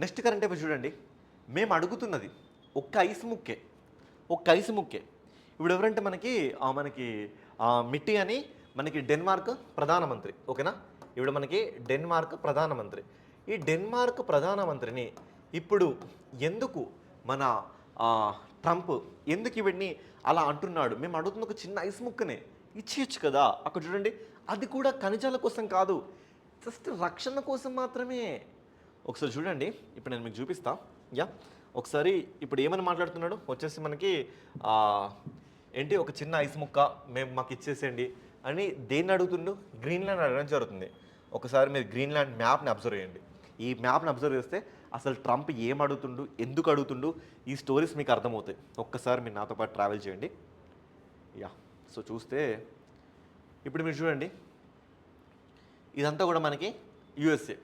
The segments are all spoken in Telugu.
నెక్స్ట్ కరెంట్ అఫైర్ చూడండి. మేము అడుగుతున్నది ఒక్క ఐస్ ముక్కే, ఒక్క ఐస్ ముక్కే. ఇప్పుడు ఎవరంటే మనకి మిట్టి అని మనకి డెన్మార్క్ ప్రధానమంత్రి, ఓకేనా. ఇప్పుడు మనకి డెన్మార్క్ ప్రధానమంత్రి. ఈ డెన్మార్క్ ప్రధానమంత్రిని ఇప్పుడు ఎందుకు మన ఆ, ట్రంప్ ఎందుకు ఇవన్నీ అలా అంటున్నాడు? మేము అడుగుతున్న ఒక చిన్న ఐస్ ముక్కనే ఇచ్చేయచ్చు కదా. అక్కడ చూడండి, అది కూడా ఖనిజాల కోసం కాదు, జస్ట్ రక్షణ కోసం మాత్రమే. ఒకసారి చూడండి, ఇప్పుడు నేను మీకు చూపిస్తా. యా, ఒకసారి ఇప్పుడు ఏమని మాట్లాడుతున్నాడు వచ్చేసి మనకి ఆ, ఏంటి ఒక చిన్న ఐస్ ముక్క మాకు ఇచ్చేసేయండి అని దేన్ని అడుగుతుండు? గ్రీన్లాండ్ అడగడం జరుగుతుంది. ఒకసారి మీరు గ్రీన్లాండ్ మ్యాప్ని అబ్జర్వ్ చేయండి. ఈ మ్యాప్ని అబ్జర్వ్ చేస్తే అసలు ట్రంప్ ఏం అడుగుతుండు, ఎందుకు అడుగుతుండు, ఈ స్టోరీస్ మీకు అర్థమవుతాయి. ఒక్కసారి మీరు నాతో పాటు ట్రావెల్ చేయండి. యా, సో చూస్తే ఇప్పుడు మీరు చూడండి, ఇదంతా కూడా మనకి యూఎస్ఏ.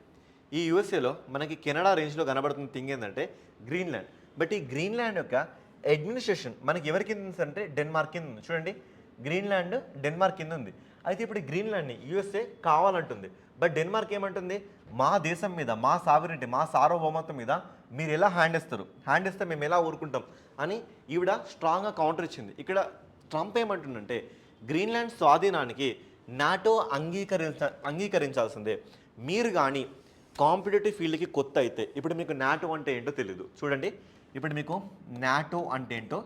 ఈ యూఎస్ఏలో మనకి కెనడా రేంజ్లో కనబడుతున్న థింగ్ ఏంటంటే గ్రీన్లాండ్. బట్ ఈ గ్రీన్లాండ్ యొక్క అడ్మినిస్ట్రేషన్ మనకి ఎవరి కింద ఉంది అంటే డెన్మార్క్ కింద ఉంది. చూడండి, గ్రీన్లాండ్ డెన్మార్క్ కింద ఉంది. అయితే ఇప్పుడు ఈ గ్రీన్లాండ్ని యూఎస్ఏ కావాలంటుంది. బట్ డెన్మార్క్ ఏమంటుంది? మా దేశం మీద, మా సావరిటీ, మా సార్వభౌమత్వం మీద మీరు ఎలా హ్యాండ్ ఇస్తే మేము ఎలా ఊరుకుంటాం అని ఈవిడ స్ట్రాంగ్గా కౌంటర్ ఇచ్చింది. ఇక్కడ ట్రంప్ ఏమంటుందంటే గ్రీన్లాండ్ స్వాధీనానికి నాటో అంగీకరించాల్సిందే. మీరు కానీ కాంపిటేటివ్ ఫీల్డ్కి కొత్త అయితే, ఇప్పుడు మీకు నాటో అంటే ఏంటో తెలియదు. చూడండి, ఇప్పుడు మీకు నాటో అంటే ఏంటో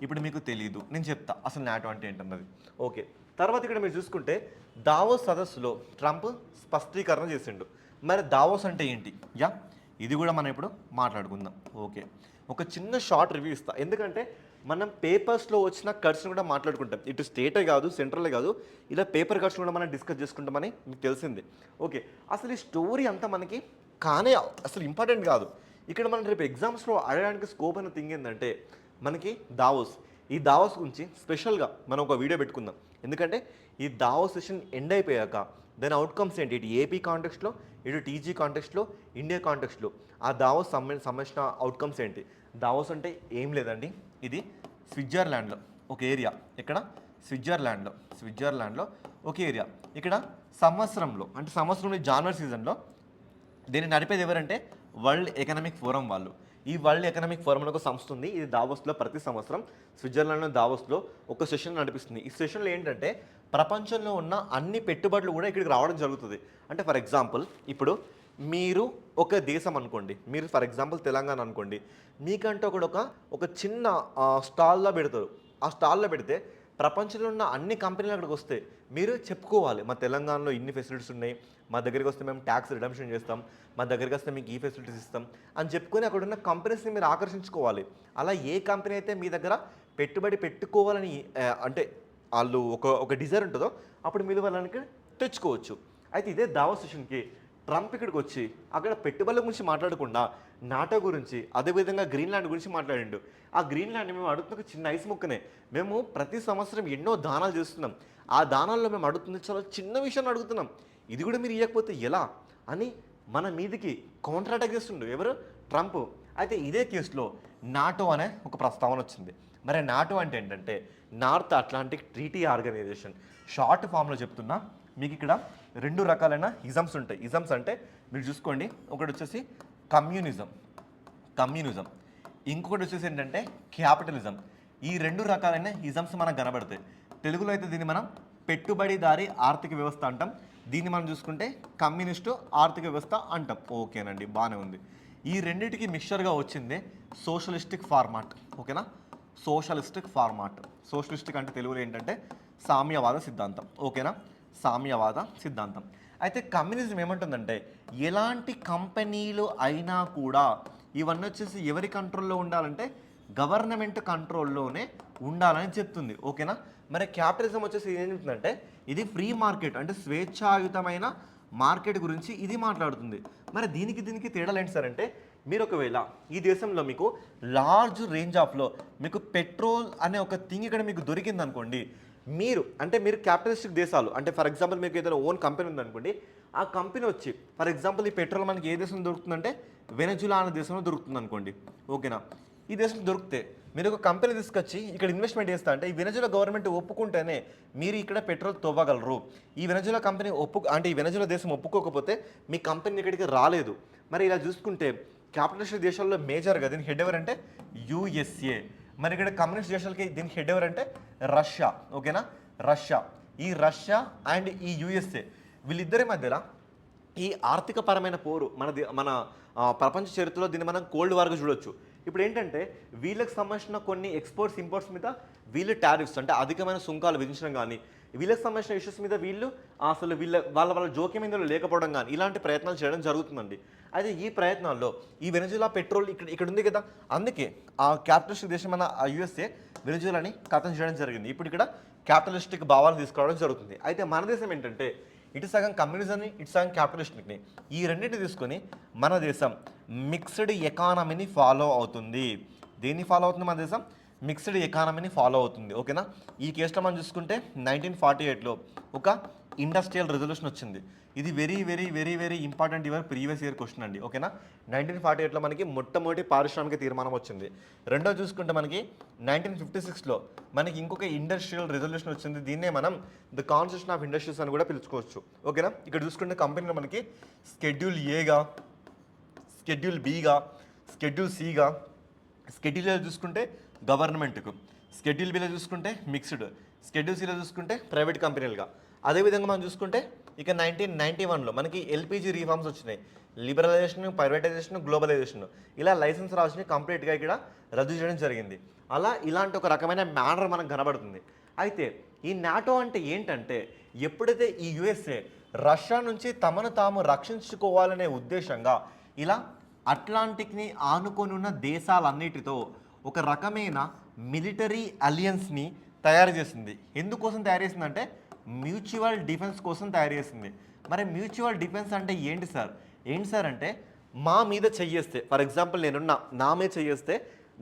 ఇప్పుడు మీకు తెలియదు. నేను చెప్తా అసలు నాటో అంటే ఏంటన్నది. ఓకే, తర్వాత ఇక్కడ మీరు చూసుకుంటే దావోస్ సదస్సులో ట్రంప్ స్పష్టీకరణ చేసిండు. మరి దావోస్ అంటే ఏంటి? యా, ఇది కూడా మనం ఇప్పుడు మాట్లాడుకుందాం. ఓకే, ఒక చిన్న షార్ట్ రివ్యూ ఇస్తా, ఎందుకంటే మనం పేపర్స్లో వచ్చిన కట్స్ని కూడా మాట్లాడుకుంటాం. ఇటు స్టేటే కాదు, సెంట్రలే కాదు, ఇలా పేపర్ కట్స్ కూడా మనం డిస్కస్ చేసుకుంటామని మీకు తెలిసింది. ఓకే, అసలు ఈ స్టోరీ అంతా మనకి కానీ అసలు ఇంపార్టెంట్ కాదు. ఇక్కడ మనం రేపు ఎగ్జామ్స్లో అడగడానికి స్కోప్ అయిన థింగ్ ఏంటంటే మనకి దావోస్. ఈ దావోస్ గురించి స్పెషల్గా మనం ఒక వీడియో పెట్టుకుందాం. ఎందుకంటే ఈ దావోస్ సెషన్ ఎండ్ అయిపోయాక దాని అవుట్కమ్స్ ఏంటి, ఇటు ఏపీ కాంటెక్స్ట్లో, ఇటు టీజీ కాంటెక్స్ట్లో, ఇండియా కాంటెక్స్ట్లో ఆ దావోస్ సంబంధించిన అవుట్కమ్స్ ఏంటి. దావోస్ అంటే ఏం లేదండి, ఇది స్విట్జర్లాండ్లో ఒక ఏరియా. ఇక్కడ స్విట్జర్లాండ్లో ఒక ఏరియా. ఇక్కడ సంవత్సరంలో జనవరి సీజన్లో దీన్ని నడిపేది ఎవరంటే వరల్డ్ ఎకనామిక్ ఫోరం వాళ్ళు. ఈ వరల్డ్ ఎకనామిక్ ఫోరం అనే ఒక సంస్థ ఉంది. ఇది దావోస్లో ప్రతి సంవత్సరం స్విట్జర్లాండ్లో దావోస్లో ఒక సెషన్ నడిపిస్తుంది. ఈ సెషన్లో ఏంటంటే ప్రపంచంలో ఉన్న అన్ని పెట్టుబడులు కూడా ఇక్కడికి రావడం జరుగుతుంది. అంటే ఫర్ ఎగ్జాంపుల్ ఇప్పుడు మీరు ఒక దేశం అనుకోండి, మీరు ఫర్ ఎగ్జాంపుల్ తెలంగాణ అనుకోండి, మీకంటే ఒక చిన్న స్టాల్లో పెడతారు. ఆ స్టాల్లో పెడితే ప్రపంచంలో ఉన్న అన్ని కంపెనీలు అక్కడికి వస్తే మీరు చెప్పుకోవాలి, మా తెలంగాణలో ఇన్ని ఫెసిలిటీస్ ఉన్నాయి, మా దగ్గరికి వస్తే మేము ట్యాక్స్ రిడమ్షన్ చేస్తాం, మా దగ్గరికి వస్తే మీకు ఈ ఫెసిలిటీస్ ఇస్తాం అని చెప్పుకొని అక్కడ ఉన్న కంపెనీస్ని మీరు ఆకర్షించుకోవాలి. అలా ఏ కంపెనీ అయితే మీ దగ్గర పెట్టుబడి పెట్టుకోవాలని అంటే వాళ్ళు ఒక డిజైర్ ఉంటుందో అప్పుడు మీరు వాళ్ళకి తెచ్చుకోవచ్చు. అయితే ఇదే దావోస్ సెషన్కి ట్రంప్ ఇక్కడికి వచ్చి అక్కడ పెట్టుబడుల గురించి మాట్లాడకుండా నాటో గురించి, అదేవిధంగా గ్రీన్లాండ్ గురించి మాట్లాడిండు. ఆ గ్రీన్లాండ్ మేము అడుగుతున్న చిన్న ఐస్ ముక్కనే. మేము ప్రతి సంవత్సరం ఎన్నో దానాలు చేస్తున్నాం. ఆ దానాల్లో మేము అడుగుతుంది చాలా చిన్న విషయాన్ని అడుగుతున్నాం, ఇది కూడా మీరు ఇవ్వకపోతే ఎలా అని మన మీదికి కౌంటర్ అటాక్ చేస్తుండు ఎవరు? ట్రంప్. అయితే ఇదే కేసులో నాటో అనే ఒక ప్రస్తావన వచ్చింది. మరి నాటో అంటే ఏంటంటే North Atlantic Treaty Organization. Short ఫామ్లో చెప్తున్నా, మీకు ఇక్కడ రెండు రకాలైన ఇజమ్స్ ఉంటాయి. ఇజమ్స్ అంటే మీరు చూసుకోండి, ఒకటి వచ్చేసి కమ్యూనిజం, ఇంకొకటి వచ్చేసి ఏంటంటే క్యాపిటలిజం. ఈ రెండు రకాలైన ఇజమ్స్ మనకు కనబడతాయి. తెలుగులో అయితే దీన్ని మనం పెట్టుబడిదారీ ఆర్థిక వ్యవస్థ అంటాం. దీన్ని మనం చూసుకుంటే కమ్యూనిస్టు ఆర్థిక వ్యవస్థ అంటాం. ఓకేనండి, బాగానే ఉంది. ఈ రెండింటికి మిక్చర్గా వచ్చిందే సోషలిస్టిక్ ఫార్మాట్. ఓకేనా, సోషలిస్టిక్ అంటే తెలుగులో ఏంటంటే సామ్యవాద సిద్ధాంతం. ఓకేనా, సామ్యవాద సిద్ధాంతం. అయితే కమ్యూనిజం ఏమంటుందంటే ఎలాంటి కంపెనీలు అయినా కూడా ఇవన్నీ వచ్చేసి ఎవరి కంట్రోల్లో ఉండాలంటే గవర్నమెంట్ కంట్రోల్లోనే ఉండాలని చెప్తుంది. ఓకేనా, మరి క్యాపిటలిజం వచ్చేసి ఏం చెప్తుందంటే ఇది ఫ్రీ మార్కెట్ అంటే స్వేచ్ఛాయుతమైన మార్కెట్ గురించి ఇది మాట్లాడుతుంది. మరి దీనికి తేడాలు ఏంటి సార్ అంటే, మీరు ఒకవేళ ఈ దేశంలో మీకు లార్జ్ రేంజ్ ఆఫ్లో మీకు పెట్రోల్ అనే ఒక థింగ్ ఇక్కడ మీకు దొరికింది అనుకోండి, మీరు క్యాపిటలిస్టిక్ దేశాలు అంటే ఫర్ ఎగ్జాంపుల్ మీకు ఏదైనా ఓన్ కంపెనీ ఉందనుకోండి, ఆ కంపెనీ వచ్చి ఫర్ ఎగ్జాంపుల్ ఈ పెట్రోల్ మనకి ఏ దేశంలో దొరుకుతుందంటే వెనజులా అనే దేశంలో దొరుకుతుంది అనుకోండి. ఓకేనా, ఈ దేశంలో దొరికితే మీరు ఒక కంపెనీ తీసుకొచ్చి ఇక్కడ ఇన్వెస్ట్మెంట్ చేస్తా అంటే ఈ వెనజులా గవర్నమెంట్ ఒప్పుకుంటేనే మీరు ఇక్కడ పెట్రోల్ తవ్వగలరు. ఈ వెనజులా కంపెనీ ఈ వెనజులా దేశం ఒప్పుకోకపోతే మీ కంపెనీ ఇక్కడికి రాలేదు. మరి ఇలా చూసుకుంటే క్యాపిటలిస్ట్ దేశాల్లో మేజర్గా దీనికి హెడ్ ఎవరంటే యుఎస్ఏ. మరి ఇక్కడ కమ్యూనిస్ట్ దేశాలకి దీనికి హెడ్ ఎవరంటే రష్యా. ఓకేనా, రష్యా. ఈ రష్యా అండ్ ఈ యుఎస్ఏ వీళ్ళిద్దరి మధ్యలో ఈ ఆర్థిక పరమైన పోరు మన ప్రపంచ చరిత్రలో దీన్ని మనం కోల్డ్ వార్గా చూడొచ్చు. ఇప్పుడు ఏంటంటే వీళ్ళకి సంబంధించిన కొన్ని ఎక్స్పోర్ట్స్ ఇంపోర్ట్స్ మీద వీళ్ళు టారిఫ్స్ అంటే అధికమైన సుంకాలు విధించడం కానీ, వీళ్ళకి సంబంధించిన ఇష్యూస్ మీద వీళ్ళు అసలు వాళ్ళ జోక్యం ఇందులో లేకపోవడం కానీ ఇలాంటి ప్రయత్నాలు చేయడం జరుగుతుందండి. అయితే ఈ ప్రయత్నాల్లో ఈ వెనజులా పెట్రోల్ ఇక్కడ ఉంది కదా, అందుకే ఆ క్యాపిటలిస్ట్ దేశం మన యుఎస్ఏ వెనజులాని ఖతం చేయడం జరిగింది. ఇప్పుడు ఇక్కడ క్యాపిటలిస్టిక్ భావాలు తీసుకురావడం జరుగుతుంది. అయితే మన దేశం ఏంటంటే ఇటు సగం కమ్యూనిజంని ఇటు సగం క్యాపిటలిస్ట్ని ఈ రెండింటిని తీసుకొని మన దేశం మిక్స్డ్ ఎకానమీని ఫాలో అవుతుంది. దేన్ని ఫాలో అవుతుంది మన దేశం? మిక్స్డ్ ఎకానమీని ఫాలో అవుతుంది. ఓకేనా, ఈ కేసులో మనం చూసుకుంటే 1948లో ఒక ఇండస్ట్రియల్ రెజల్యూషన్ వచ్చింది. ఇది very very very very important your previous year question అండి. ఓకేనా, 1948లో మనకి మొట్టమొదటి పారిశ్రామిక తీర్మానం వచ్చింది. రెండో చూసుకుంటే మనకి 1956లో మనకి ఇంకొక ఇండస్ట్రియల్ రెజల్యూషన్ వచ్చింది. దీన్నే మనం ద కాన్స్టిట్యూషన్ ఆఫ్ ఇండస్ట్రీస్ అని కూడా పిలుచుకోవచ్చు. ఓకేనా, ఇక్కడ చూసుకుంటే కంపెనీలో మనకి షెడ్యూల్ ఏగా, షెడ్యూల్ బిగా, షెడ్యూల్ సిగా, షెడ్యూల్ ఏ చూసుకుంటే గవర్నమెంట్కు, షెడ్యూల్ బిలో చూసుకుంటే మిక్స్డ్, షెడ్యూల్ సిలో చూసుకుంటే ప్రైవేట్ కంపెనీలుగా. అదేవిధంగా మనం చూసుకుంటే ఇక 1991లో మనకి ఎల్పిజి రీఫార్మ్స్ వచ్చినాయి. లిబరలైజేషన్, ప్రైవేటైజేషన్, గ్లోబలైజేషన్, ఇలా లైసెన్స్ రాసిని కంప్లీట్గా ఇక్కడ రద్దు చేయడం జరిగింది. అలా ఇలాంటి ఒక రకమైన మేనర్ మనకు కనబడుతుంది. అయితే ఈ నాటో అంటే ఏంటంటే ఎప్పుడైతే ఈ యుఎస్ఏ రష్యా నుంచి తమను తాము రక్షించుకోవాలనే ఉద్దేశంగా ఇలా అట్లాంటిక్ని ఆనుకొని ఉన్న దేశాలన్నిటితో ఒక రకమైన మిలిటరీ అలియన్స్ని తయారు చేసింది. ఎందుకోసం తయారు చేసిందంటే మ్యూచువల్ డిఫెన్స్ కోసం తయారు చేసింది. మరి మ్యూచువల్ డిఫెన్స్ అంటే ఏంటి సార్ అంటే మా మీద చెయ్యేస్తే, ఫర్ ఎగ్జాంపుల్ నా మీద చెయ్యేస్తే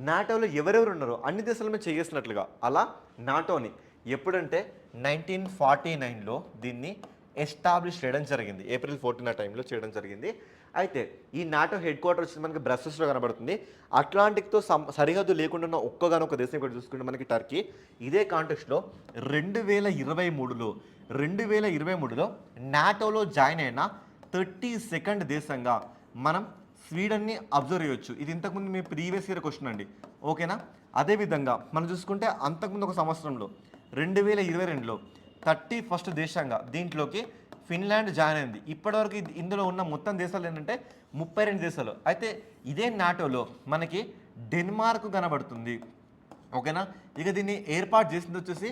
నాటోలో ఎవరెవరు ఉన్నారో అన్ని దేశాల మీద చెయ్యేసినట్లుగా అలా నాటోని ఎప్పుడంటే 1949లో దీన్ని ఎస్టాబ్లిష్ చేయడం జరిగింది. April 14 టైంలో చేయడం జరిగింది. అయితే ఈ నాటో హెడ్ క్వార్టర్ వచ్చి మనకి బ్రసెల్స్లో కనబడుతుంది. అట్లాంటిక్తో సరిహద్దు లేకుండా ఉన్న ఒక్కగానొక్క దేశం ఇక్కడ చూసుకుంటే మనకి టర్కీ. ఇదే కాంటెక్స్ట్లో 2023లో నాటోలో జాయిన్ అయిన 32nd దేశంగా మనం స్వీడన్ని అబ్జర్వ్ చేయొచ్చు. ఇది ఇంతకుముందు మీ ప్రీవియస్ ఇయర్ క్వశ్చన్ అండి. ఓకేనా, అదేవిధంగా మనం చూసుకుంటే అంతకుముందు ఒక సంవత్సరంలో 2022లో 31st దేశంగా దీంట్లోకి ఫిన్లాండ్ జాయిన్ అయింది. ఇప్పటివరకు ఇందులో ఉన్న మొత్తం దేశాలు ఏంటంటే 32 దేశాలు. అయితే ఇదే నాటోలో మనకి డెన్మార్క్ కనబడుతుంది. ఓకేనా, ఇక దీన్ని ఏర్పాటు చేసింది వచ్చేసి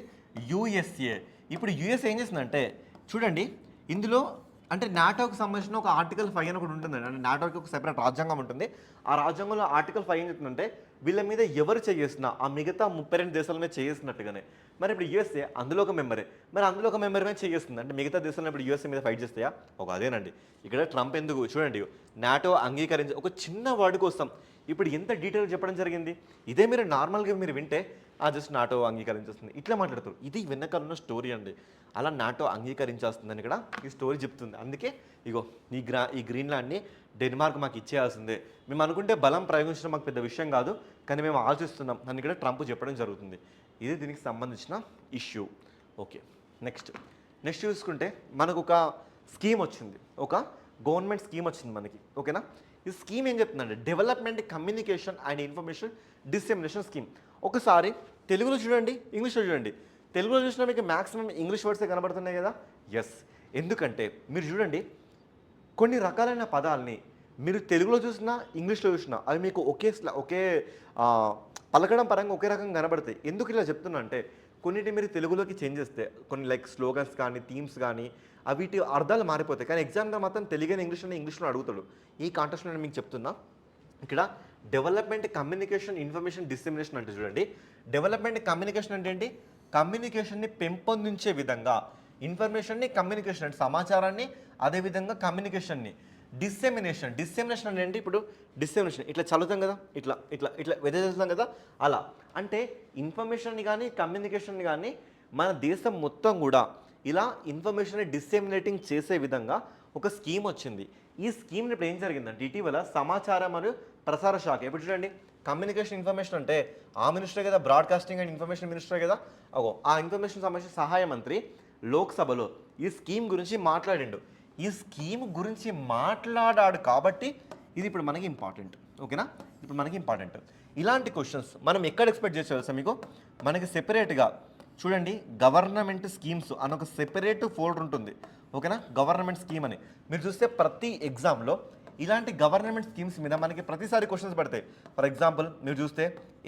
యుఎస్ఏ. ఇప్పుడు యుఎస్ఏ ఏం చేసిందంటే చూడండి, ఇందులో అంటే నాటోకి సంబంధించిన ఒక ఆర్టికల్ 5 అని ఒకటి ఉంటుందండి. అంటే నాటోకి ఒక సెపరేట్ రాజ్యాంగం ఉంటుంది. ఆ రాజ్యాంగంలో ఆర్టికల్ 5 ఏం చెప్తుందంటే వీళ్ళ మీద ఎవరు చేసినా ఆ మిగతా 32 దేశాల మీద చేసినట్టుగానే. మరి ఇప్పుడు యుఎస్ఏ అందులో ఒక మెంబరే, మరి అందులో ఒక మెంబర్ మీద చేస్తుంది అంటే మిగతా దేశాలను ఇప్పుడు యుఎస్ఏ మీద ఫైట్ చేస్తాయా? అదేనండి ఇక్కడ ట్రంప్ ఎందుకు చూడండి నాటో అంగీకరించి ఒక చిన్న వర్డ్ కోసం ఇప్పుడు ఎంత డీటెయిల్ చెప్పడం జరిగింది. ఇదే మీరు నార్మల్గా మీరు వింటే జస్ట్ నాటో అంగీకరించేస్తుంది ఇట్లా మాట్లాడతారు. ఇది వెనకాలన్న స్టోరీ అండి. అలా నాటో అంగీకరించేస్తుందని ఇక్కడ ఈ స్టోరీ చెప్తుంది. అందుకే ఈ గ్రీన్లాండ్ని డెన్మార్క్ మాకు ఇచ్చేయాల్సిందే, మేము అనుకుంటే బలం ప్రయోగించడం మాకు పెద్ద విషయం కాదు, కానీ మేము ఆలోచిస్తున్నాం అని ఇక్కడ ట్రంప్ చెప్పడం జరుగుతుంది. ఇది దీనికి సంబంధించిన ఇష్యూ. ఓకే, నెక్స్ట్ చూసుకుంటే మనకు ఒక స్కీమ్ వచ్చింది, ఒక గవర్నమెంట్ స్కీమ్ వచ్చింది మనకి. ఓకేనా, ఈ స్కీమ్ ఏం చెప్తుందంటే development communication and information dissemination scheme. ఒకసారి తెలుగులో చూడండి, ఇంగ్లీష్లో చూడండి. తెలుగులో చూసినా మీకు మ్యాక్సిమం ఇంగ్లీష్ వర్డ్సే కనబడుతున్నాయి కదా. ఎస్, ఎందుకంటే మీరు చూడండి కొన్ని రకాలైన పదాలని మీరు తెలుగులో చూసినా ఇంగ్లీష్లో చూసినా అవి మీకు ఒకే పలకడం పరంగా ఒకే రకంగా కనబడతాయి. ఎందుకు ఇలా చెప్తున్నా అంటే కొన్నిటి మీరు తెలుగులోకి చేంజ్ చేస్తే కొన్ని లైక్ స్లోగన్స్ కానీ థీమ్స్ కానీ వీటి అర్థాలు మారిపోతాయి. కానీ ఎగ్జామ్గా మాత్రం తెలుగు ఇంగ్లీష్లో అడుగుతాడు. ఈ కాంటెక్స్ట్లో నేను మీకు చెప్తున్నా ఇక్కడ డెవలప్మెంట్ కమ్యూనికేషన్ ఇన్ఫర్మేషన్ డిసెమినేషన్ అంటే చూడండి, డెవలప్మెంట్ కమ్యూనికేషన్ అంటే ఏంటి? కమ్యూనికేషన్ని పెంపొందించే విధంగా ఇన్ఫర్మేషన్ని, కమ్యూనికేషన్ అంటే సమాచారాన్ని, అదేవిధంగా కమ్యూనికేషన్ని. డిసెమినేషన్ అంటే ఏంటి? ఇప్పుడు డిసెమినేషన్ ఇట్లా చదువుతాం కదా, ఇట్లా ఇట్లా ఇట్లా వెదజేస్తాం కదా, అలా అంటే ఇన్ఫర్మేషన్ని కానీ కమ్యూనికేషన్ని కానీ మన దేశం మొత్తం కూడా ఇలా ఇన్ఫర్మేషన్ని డిసెమినేటింగ్ చేసే విధంగా ఒక స్కీమ్ వచ్చింది. ఈ స్కీమ్ని ఇప్పుడు ఏం జరిగిందంటే ఇటీవల సమాచారం మరియు ప్రసార శాఖ, ఇప్పుడు చూడండి కమ్యూనికేషన్ ఇన్ఫర్మేషన్ అంటే ఆ మినిస్టర్ కదా, బ్రాడ్కాస్టింగ్ అండ్ ఇన్ఫర్మేషన్ మినిస్టర్ కదా, ఆ ఇన్ఫర్మేషన్ సంబంధించిన సహాయ మంత్రి లోక్సభలో ఈ స్కీమ్ గురించి మాట్లాడిండు. ఈ స్కీమ్ గురించి మాట్లాడాడు కాబట్టి ఇది ఇప్పుడు మనకి ఇంపార్టెంట్. ఓకేనా. ఇప్పుడు మనకి ఇంపార్టెంట్ ఇలాంటి క్వశ్చన్స్ మనం ఎక్కడ ఎక్స్పెక్ట్ చేసి తెలుసా మీకు, మనకి సెపరేట్గా చూడండి గవర్నమెంట్ స్కీమ్స్ అని ఒక సెపరేట్ ఫోల్డర్ ఉంటుంది, ఓకేనా. గవర్నమెంట్ స్కీమ్ అని మీరు చూస్తే ప్రతి ఎగ్జామ్లో ఇలాంటి గవర్నమెంట్ స్కీమ్స్ మీద మనకి ప్రతిసారి క్వశ్చన్స్ పడతాయి. ఫర్ ఎగ్జాంపుల్ మీరు చూస్తే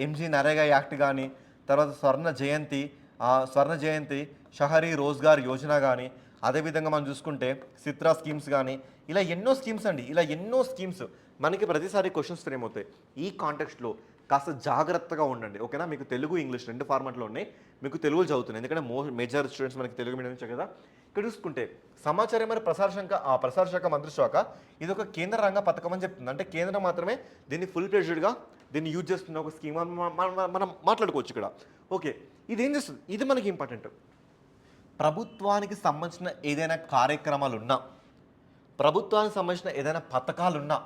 ఎంజీ నరేగా యాక్ట్ కానీ, తర్వాత స్వర్ణ జయంతి షహరీ రోజ్గార్ యోజన కానీ, అదేవిధంగా మనం చూసుకుంటే సిత్రా స్కీమ్స్ కానీ, ఇలా ఎన్నో స్కీమ్స్ అండి, ఇలా ఎన్నో స్కీమ్స్ మనకి ప్రతిసారి క్వశ్చన్స్ ఫ్రేమ్ అవుతాయి. ఈ కాంటెక్స్ట్లో కాస్త జాగ్రత్తగా ఉండండి, ఓకేనా. మీకు తెలుగు ఇంగ్లీష్ రెండు ఫార్మాట్లో ఉన్నాయి, మీకు తెలుగులో చదువుతున్నాయి ఎందుకంటే మేజర్ స్టూడెంట్స్ మనకి తెలుగు మీడియం నుంచి కదా. ఇక్కడ చూసుకుంటే సమాచారం మరియు ప్రసార శాఖ మంత్రి శాఖ ఇది ఒక కేంద్ర రంగ పథకం అని చెప్తుంది. అంటే కేంద్రం మాత్రమే దీన్ని ఫుల్ ప్లేజ్డ్గా దీన్ని యూజ్ చేస్తున్న ఒక స్కీమ్ మనం మాట్లాడుకోవచ్చు ఇక్కడ. ఓకే, ఇది ఏం చేస్తుంది, ఇది మనకి ఇంపార్టెంట్. ప్రభుత్వానికి సంబంధించిన ఏదైనా కార్యక్రమాలున్నా, ప్రభుత్వానికి సంబంధించిన ఏదైనా పథకాలున్నా,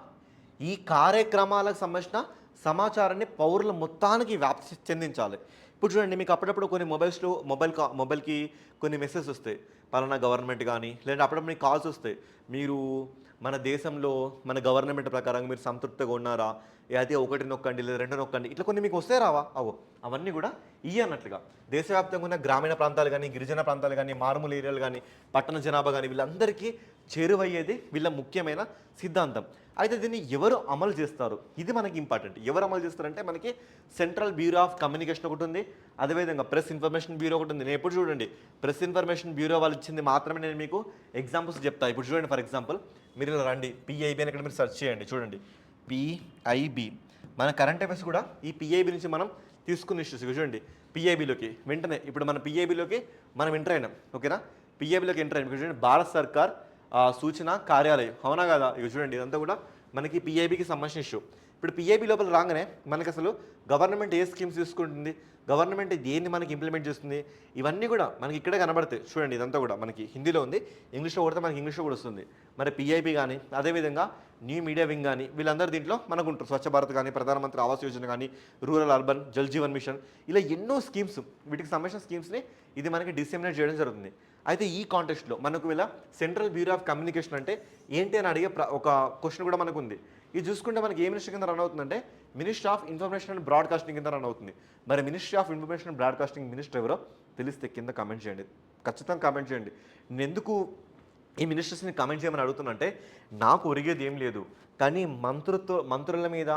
ఈ కార్యక్రమాలకు సంబంధించిన సమాచారాన్ని పౌరుల మొత్తానికి వ్యాప్తి చెందించాలి. ఇప్పుడు చూడండి మీకు అప్పుడప్పుడు కొన్ని మొబైల్కి కొన్ని మెసేజ్ వస్తాయి, పలానా గవర్నమెంట్ కానీ, లేదంటే అప్పుడప్పుడు మీకు కాల్స్ వస్తాయి, మీరు మన దేశంలో మన గవర్నమెంట్ ప్రకారం మీరు సంతృప్తిగా ఉన్నారా, అయితే 1 నొక్కండి లేదా 2 నొక్కండి, ఇట్లా కొన్ని మీకు వస్తే రావా అవన్నీ కూడా అన్నట్లుగా దేశవ్యాప్తంగా ఉన్న గ్రామీణ ప్రాంతాలు కానీ, గిరిజన ప్రాంతాలు కానీ, మారుమూల ఏరియాలు కానీ, పట్టణ జనాభా కానీ, వీళ్ళందరికీ చేరువయ్యేది వీళ్ళ ముఖ్యమైన సిద్ధాంతం. అయితే దీన్ని ఎవరు అమలు చేస్తారు, ఇది మనకి ఇంపార్టెంట్. ఎవరు అమలు చేస్తారంటే మనకి సెంట్రల్ బ్యూరో ఆఫ్ కమ్యూనికేషన్ ఒకటి ఉంది, అదేవిధంగా ప్రెస్ ఇన్ఫర్మేషన్ బ్యూరో ఒకటి ఉంది. నేను ఎప్పుడు చూడండి ప్రెస్ ఇన్ఫర్మేషన్ బ్యూరో వాళ్ళు ఇచ్చింది మాత్రమే నేను మీకు ఎగ్జాంపుల్స్ చెప్తాను. ఇప్పుడు చూడండి ఫర్ ఎగ్జాంపుల్ మీరు ఇలా రండి, పిఐబి అని ఇక్కడ మీరు సెర్చ్ చేయండి. చూడండి పిఐబి, మన కరెంట్ అఫైర్స్ కూడా ఈ పిఐబి నుంచి మనం తీసుకున్న ఇష్యూస్. చూడండి పిఐబిలోకి వెంటనే ఇప్పుడు మన పిఐబిలోకి మనం ఎంటర్ అయినాం, ఓకేనా. పిఐబిలోకి ఎంటర్ అయినాం. చూడండి భారత సర్కార్ సూచన కార్యాలయం, అవునా కదా. ఇక చూడండి ఇదంతా కూడా మనకి పిఐబికి సంబంధించిన ఇష్యూ. ఇప్పుడు పిఐబి లోపల రాగానే మనకి అసలు గవర్నమెంట్ ఏ స్కీమ్స్ తీసుకుంటుంది, గవర్నమెంట్ దేన్ని మనకి ఇంప్లిమెంట్ చేస్తుంది, ఇవన్నీ కూడా మనకి ఇక్కడే కనబడతాయి. చూడండి ఇదంతా కూడా మనకి హిందీలో ఉంది, ఇంగ్లీష్లో కొడితే మనకి ఇంగ్లీష్లో కూడా వస్తుంది. మరి పిఐబి కానీ, అదేవిధంగా న్యూ మీడియా వింగ్ కానీ, వీళ్ళందరూ దీంట్లో మనకు ఉంటారు. స్వచ్ఛ భారత్ కానీ, ప్రధానమంత్రి ఆవాస్ యోజన కానీ, rural urban Jal Jeevan mission, ఇలా ఎన్నో స్కీమ్స్, వీటికి సంబంధించిన స్కీమ్స్ని ఇది మనకి డిసెమినేట్ చేయడం జరుగుతుంది. అయితే ఈ కాంటెక్స్ట్లో మనకు ఇలా సెంట్రల్ బ్యూరో ఆఫ్ కమ్యూనికేషన్ అంటే ఏంటి అని అడిగే ఒక క్వశ్చన్ కూడా మనకు ఉంది. ఇది చూసుకుంటే మనకి ఏ మినిస్టర్ కింద రన్ అవుతుందంటే ministry of information and broadcasting కింద రన్ అవుతుంది. మరి ministry of information and broadcasting minister ఎవరో తెలిస్తే కింద కామెంట్ చేయండి, ఖచ్చితంగా కామెంట్ చేయండి. నేను ఎందుకు ఈ మినిస్టర్స్ని కామెంట్ చేయమని అడుగుతున్నంటే నాకు ఒరిగేది ఏం లేదు, కానీ మంత్రుల మీద,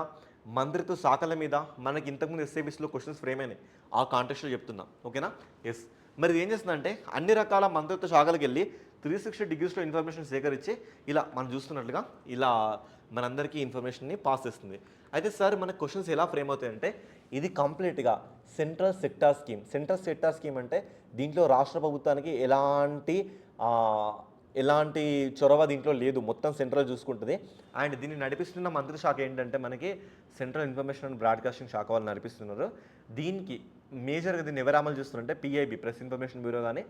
మంత్రిత్వ శాఖల మీద మనకి ఇంతకుముందు ఎస్ఐబిస్లో క్వశ్చన్స్ ఫ్రేమ్ అయినాయి, ఆ కాంటెక్స్ట్లో చెప్తున్నా, ఓకేనా. ఎస్, మరి ఏం చేస్తుందంటే అన్ని రకాల మంత్రిత్వ శాఖలకు వెళ్ళి 360 డిగ్రీస్లో ఇన్ఫర్మేషన్ సేకరించి ఇలా మనం చూస్తున్నట్లుగా ఇలా మనందరికీ ఇన్ఫర్మేషన్ని పాస్ చేస్తుంది. అయితే సార్ మన క్వశ్చన్స్ ఎలా ఫ్రేమ్ అవుతాయంటే ఇది కంప్లీట్గా సెంట్రల్ సెక్టార్ స్కీమ్ అంటే దీంట్లో రాష్ట్ర ప్రభుత్వానికి ఎలాంటి చొరవ దీంట్లో లేదు, మొత్తం సెంట్రల్ చూసుకుంటుంది. అండ్ దీన్ని నడిపిస్తున్న మంత్రి శాఖ ఏంటంటే మనకి సెంట్రల్ ఇన్ఫర్మేషన్ అండ్ బ్రాడ్కాస్టింగ్ శాఖ వాళ్ళు నడిపిస్తున్నారు. దీనికి మేజర్గా దీన్ని ఎవరు అమలు చేస్తున్నారంటే పిఐబి, ప్రెస్ ఇన్ఫర్మేషన్ బ్యూరో కానీ,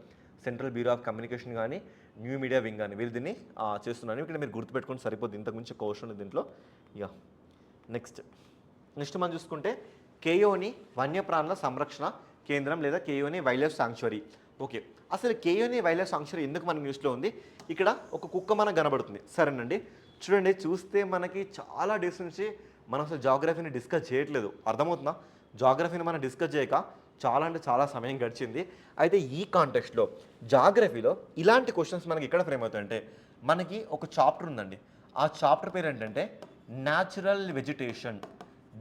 సెంట్రల్ బ్యూరో ఆఫ్ కమ్యూనికేషన్ కానీ, న్యూ మీడియా వింగ్ కానీ, వీళ్ళు దీన్ని చేస్తున్నాను. ఇక్కడ మీరు గుర్తుపెట్టుకుని సరిపోద్ది, ఇంతకుమించి క్వశ్చన్ దీంట్లో. ఇక నెక్స్ట్ మనం చూసుకుంటే కేయోని వన్యప్రాణుల సంరక్షణ కేంద్రం లేదా కేయోని వైల్డ్ లైఫ్ సాంక్చురీ. ఓకే, అసలు కేయోని వైల్డ్ లైఫ్ సాంక్చురీ ఎందుకు మనకి న్యూస్లో ఉంది? ఇక్కడ ఒక కుక్క మనకు కనబడుతుంది, సరేనండి. చూడండి చూస్తే మనకి చాలా డేస్ నుంచి మనం అసలు జాగ్రఫీని డిస్కస్ చేయట్లేదు, అర్థమవుతుందా? జాగ్రఫీని మనం డిస్కస్ చేయక చాలా అంటే చాలా సమయం గడిచింది. అయితే ఈ కాంటెక్స్ట్లో జాగ్రఫీలో ఇలాంటి క్వశ్చన్స్ మనకి ఎక్కడ ఫ్రేమ్ అవుతాయంటే మనకి ఒక చాప్టర్ ఉందండి, ఆ చాప్టర్ పేరు ఏంటంటే న్యాచురల్ వెజిటేషన్.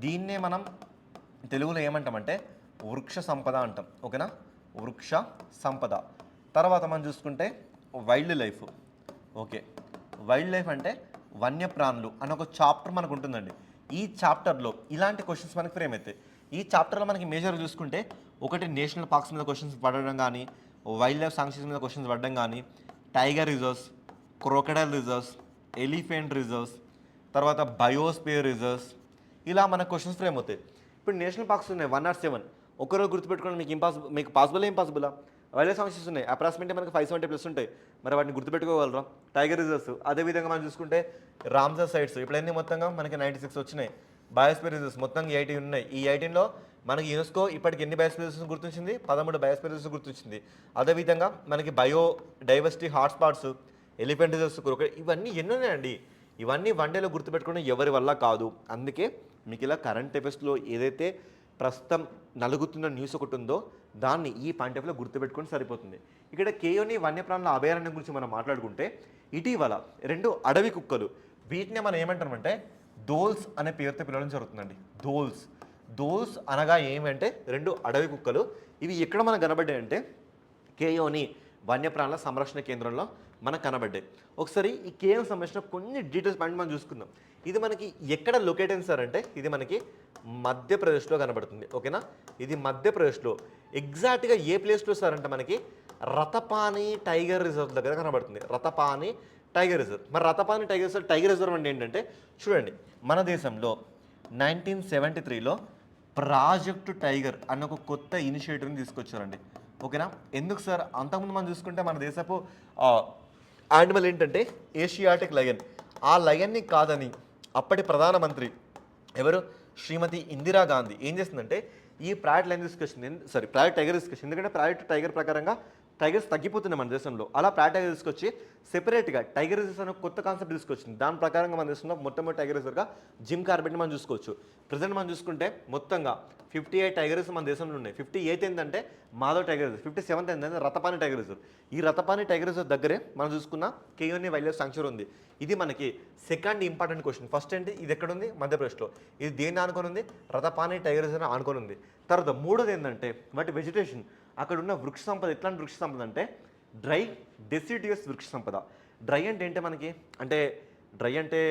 దీన్నే మనం తెలుగులో ఏమంటామంటే వృక్ష సంపద అంటాం, ఓకేనా. వృక్ష సంపద. తర్వాత మనం చూసుకుంటే wild life. Okay, wild life అంటే వన్యప్రాణులు అని ఒక చాప్టర్ మనకు ఉంటుందండి. ఈ చాప్టర్లో ఇలాంటి క్వశ్చన్స్ మనకి ఫ్రేమ్ అవుతాయి. ఈ చాప్టర్లో మనకి మేజర్ చూసుకుంటే ఒకటి నేషనల్ పార్క్స్ మీద క్వశ్చన్స్ పడడం కానీ, వైల్డ్ లైఫ్ సాంక్చురీస్ మీద క్వశ్చన్స్ పడడం కానీ, tiger reserves, crocodile reserves, elephant reserves, తర్వాత బయోస్పియర్ రిజర్వ్స్, ఇలా మన క్వశ్చన్స్ ఫ్రేమ్ అవుతాయి. ఇప్పుడు నేషనల్ పార్క్స్ ఉన్నాయి 107, ఒకరోజు గుర్తుపెట్టుకోవడం మీకు పాసిబులా? వైల్డ్ లైఫ్ సాంక్చురీస్ ఉన్నాయి అప్రాక్సిమేట్లీ మనకి 570+ ఉంటాయి, మరి వాటిని గుర్తుపెట్టుకోగలరా? టైగర్ రిజర్వ్స్, అదేవిధంగా మనం చూసుకుంటే రామ్సర్ సైట్స్ ఇప్పుడన్నీ మొత్తంగా మనకి 96 వచ్చినాయి. బయోస్పియర్ రిజర్వ్స్ మొత్తం 18 ఉన్నాయి. ఈ 18లో మనకి యునెస్కో ఇప్పటికి ఎన్ని బయోస్పియర్ రిజర్వ్స్ గుర్తించింది? 13 బయోస్పియర్ రిజర్వ్స్ గుర్తించింది. అదేవిధంగా మనకి bio diversity hotspots, elephant reserves, ఇవన్నీ ఎన్ని ఉన్నాయండి? ఇవన్నీ వన్డేలో గుర్తుపెట్టుకోవడం ఎవరి వల్ల కాదు. అందుకే మీకు ఇలా కరెంట్ అఫైర్స్లో ఏదైతే ప్రస్తుతం నలుగుతున్న న్యూస్ ఒకటి ఉందో దాన్ని ఈ పాయింట్ ఆఫ్లో గుర్తుపెట్టుకొని సరిపోతుంది. ఇక్కడ కేయోని వన్యప్రాణుల అభయారణ్యం గురించి మనం మాట్లాడుకుంటే ఇటీవల 2 అడవి కుక్కలు, వీటిని మనం ఏమంటామంటే దోల్స్ అనే పేరుతో పిలవడం జరుగుతుందండి. దోల్స్ అనగా ఏమంటే 2 అడవి కుక్కలు. ఇవి ఎక్కడ మనకు కనబడ్డాయి అంటే కేయోని వన్యప్రాణుల సంరక్షణ కేంద్రంలో మనకు కనబడ్డాయి. ఒకసారి ఈ కేయోని సంబంధించిన కొన్ని డీటెయిల్స్ పాయింట్ మనం చూసుకుందాం. ఇది మనకి ఎక్కడ లొకేట్ అయింది సార్ అంటే ఇది మనకి మధ్యప్రదేశ్లో కనబడుతుంది. ఓకేనా, ఇది మధ్యప్రదేశ్లో ఎగ్జాక్ట్గా ఏ ప్లేస్లో సార్ అంటే మనకి రతపాని టైగర్ రిజర్వ్ దగ్గర కనబడుతుంది. Ratapani tiger reserve. మరి రతపాని టైగర్ రిజర్వ్ అంటే ఏంటంటే చూడండి, మన దేశంలో 1973లో ప్రాజెక్టు టైగర్ అన్న ఒక కొత్త ఇనిషియేటివ్ని తీసుకొచ్చారండి. ఓకేనా, ఎందుకు సార్? అంతకుముందు మనం చూసుకుంటే మన దేశపు యానిమల్ ఏంటంటే ఏషియాటిక్ లయన్. ఆ లయన్ని కాదని అప్పటి ప్రధానమంత్రి ఎవరు, శ్రీమతి ఇందిరాగాంధీ ఏం చేస్తుందంటే ఈ ప్రైవేట్ లైన్ తీసుకొచ్చింది. ప్రైవేట్ టైగర్ తీసుకొచ్చింది. ఎందుకంటే ప్రైవేట్ టైగర్ ప్రకారంగా టైగర్స్ తగ్గిపోతున్నాయి మన దేశంలో. అలా ప్రైవేట్ టైగర్ తీసుకొచ్చి సెపరేట్గా టైగర్ రిజర్వ్స్ అనే కొత్త కాన్సెప్ట్ తీసుకొచ్చింది. దాని ప్రకారంగా మన దేశంలో మొట్టమొదటి టైగర్ రిజర్వ్గా జిమ్ కార్బెట్ని మనం చూసుకోవచ్చు. ప్రజెంట్ మనం చూసుకుంటే మొత్తంగా 58 టైగర్స్ మన దేశంలో ఉన్నాయి. 58 ఏంటంటే మాధవ్ టైగర్ రిజర్వ్, 57 ఏంటంటే రతపాని టైగర్ రిజర్వ్. ఈ రతపాని టైగర్ రిజర్వ్ దగ్గరే మనం చూసుకున్న కేయోని వైల్డ్ లైఫ్ సాంక్చురీ ఉంది. ఇది మనకి సెకండ్ ఇంపార్టెంట్ క్వశ్చన్. ఫస్ట్ ఏంటి, ఇది ఎక్కడ ఉంది? మధ్యప్రదేశ్లో. ఇది దేన్ని ఆనుకొని ఉంది? రతపాని టైగర్ రిజర్వ్ ఆనుకొని ఉంది. తర్వాత మూడోది ఏంటంటే వాటి వెజిటేషన్. అక్కడ ఉన్న వృక్ష సంపద ఎట్లాంటి వృక్ష సంపద అంటే డ్రై డెసిడియస్ వృక్ష సంపద. డ్రై అంటే ఏంటి మనకి అంటే డ్రై అంటే